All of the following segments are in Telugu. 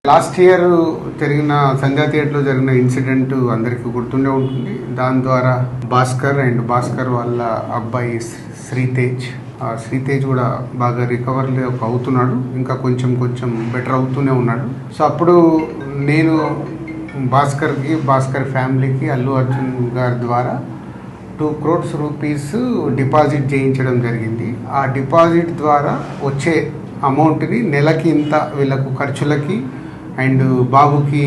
లాస్ట్ ఇయర్ జరిగిన సంధ్యా థియేటర్లో జరిగిన ఇన్సిడెంట్ అందరికీ గుర్తుండే ఉంటుంది. దాని ద్వారా భాస్కర్ వాళ్ళ అబ్బాయి శ్రీతేజ్ కూడా బాగా రికవర్ అవుతున్నాడు, ఇంకా కొంచెం బెటర్ అవుతూనే ఉన్నాడు. సో అప్పుడు నేను భాస్కర్ ఫ్యామిలీకి అల్లు అర్జున్ గారి ద్వారా 2 crores రూపీస్ డిపాజిట్ చేయించడం జరిగింది. ఆ డిపాజిట్ ద్వారా వచ్చే అమౌంట్ని నెలకి ఇంత వీళ్ళకు ఖర్చులకి అండ్ బాబుకి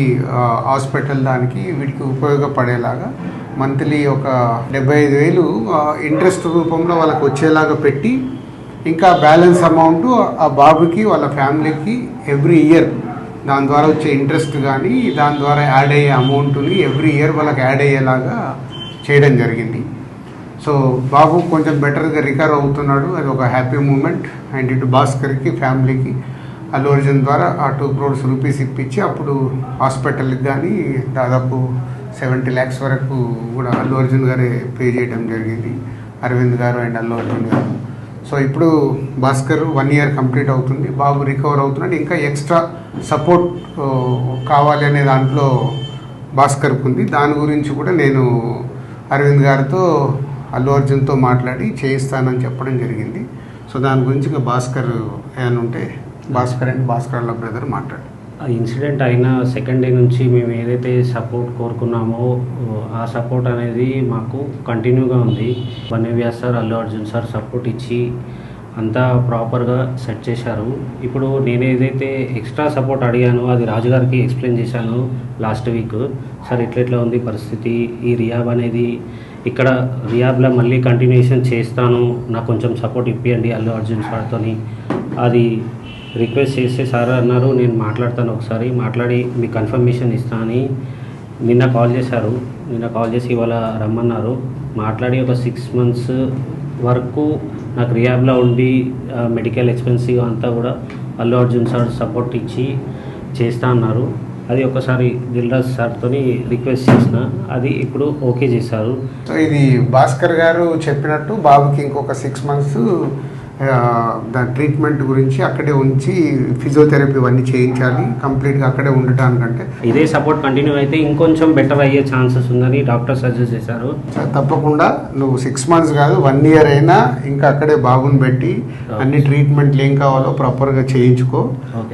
హాస్పిటల్ దానికి వీటికి ఉపయోగపడేలాగా మంత్లీ ఒక 75,000 ఇంట్రెస్ట్ రూపంలో వాళ్ళకి వచ్చేలాగా పెట్టి, ఇంకా బ్యాలెన్స్ అమౌంట్ ఆ బాబుకి వాళ్ళ ఫ్యామిలీకి ఎవ్రీ ఇయర్ దాని ద్వారా వచ్చే ఇంట్రెస్ట్ కానీ దాని ద్వారా యాడ్ అయ్యే అమౌంట్ని ఎవ్రీ ఇయర్ వాళ్ళకి యాడ్ అయ్యేలాగా చేయడం జరిగింది. సో బాబు కొంచెం బెటర్గా రికవర్ అవుతున్నాడు, అది ఒక హ్యాపీ మూమెంట్. అండ్ ఇటు భాస్కర్కి ఫ్యామిలీకి అల్లు అర్జున్ ద్వారా ఆ 2 crores రూపీస్ ఇప్పించి అప్పుడు హాస్పిటల్కి కానీ దాదాపు 70 lakhs వరకు కూడా అల్లు అర్జున్ గారే పే చేయడం జరిగింది, అరవింద్ గారు అండ్ అల్లు అర్జున్ గారు. సో ఇప్పుడు భాస్కర్ 1 year కంప్లీట్ అవుతుంది, బాబు రికవర్ అవుతున్నాడు. ఇంకా ఎక్స్ట్రా సపోర్ట్ కావాలి అనే దాంట్లో భాస్కర్కి ఉంది. దాని గురించి కూడా నేను అరవింద్ గారితో అల్లు అర్జున్తో మాట్లాడి చేయిస్తానని చెప్పడం జరిగింది. సో దాని గురించి ఇంకా భాస్కర్ ఏమైనా ఉంటే భాస్కర్ వాళ్ళ బ్రదర్ మాట్లాడు. ఆ ఇన్సిడెంట్ అయిన సెకండ్ డే నుంచి మేము ఏదైతే సపోర్ట్ కోరుకున్నామో ఆ సపోర్ట్ అనేది మాకు కంటిన్యూగా ఉంది. వన్యవ్యాస్ sir, Allu Arjun sir support ఇచ్చి అంతా ప్రాపర్గా సెట్ చేశారు. ఇప్పుడు నేను ఏదైతే ఎక్స్ట్రా సపోర్ట్ అడిగానో అది రాజుగారికి ఎక్స్ప్లెయిన్ చేశాను లాస్ట్ వీక్. సార్ ఇట్లా ఉంది పరిస్థితి, ఈ రియాబ్ అనేది ఇక్కడ రియాబ్లో మళ్ళీ కంటిన్యూషన్ చేస్తాను, నాకు కొంచెం సపోర్ట్ ఇప్పియండి అల్లు అర్జున్ సార్తో అది రిక్వెస్ట్ చేస్తే సార్ అన్నారు నేను మాట్లాడతాను, ఒకసారి మాట్లాడి మీకు కన్ఫర్మేషన్ ఇస్తాను అని నిన్న కాల్ చేశారు. నిన్న కాల్ చేసి ఇవాళ రమ్మన్నారు. మాట్లాడి ఒక 6 months వరకు నాకు రియాబ్లో ఉండి మెడికల్ ఎక్స్పెన్సివ్ అంతా కూడా అల్లు అర్జున్ సార్ సపోర్ట్ ఇచ్చి చేస్తా అన్నారు. అది ఒకసారి దిల్రాజ్ సార్తో రిక్వెస్ట్ చేసిన, అది ఇప్పుడు ఓకే చేశారు. సో ఇది భాస్కర్ గారు చెప్పినట్టు బాబుకి ఇంకొక 6 months దాని ట్రీట్మెంట్ గురించి అక్కడే ఉంచి ఫిజియోథెరపీ ఇవన్నీ చేయించాలి, కంప్లీట్గా అక్కడే ఉండటానికంటే ఇదే సపోర్ట్ కంటిన్యూ అయితే ఇంకొంచెం బెటర్ అయ్యే ఛాన్సెస్ ఉందని డాక్టర్ సజెస్ట్ చేశారు. తప్పకుండా నువ్వు 6 months కాదు 1 year అయినా ఇంకా అక్కడే బాబుని పెట్టి అన్ని ట్రీట్మెంట్లు ఏం కావాలో ప్రాపర్గా చేయించుకో.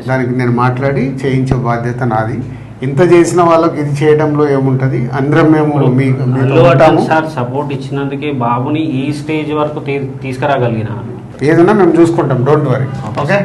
దానికి నేను మాట్లాడి చేయించే బాధ్యత నాది. ఇంత చేసిన వాళ్ళకి ఇది చేయడంలో ఏముంటుంది, అందరం మేము సార్ సపోర్ట్ ఇచ్చినందుకే బాబుని ఈ స్టేజ్ వరకు తీసుకురాగలిగిన ఏదైనా మేము చూసుకుంటాం, డోంట్ వరీ. ఓకే.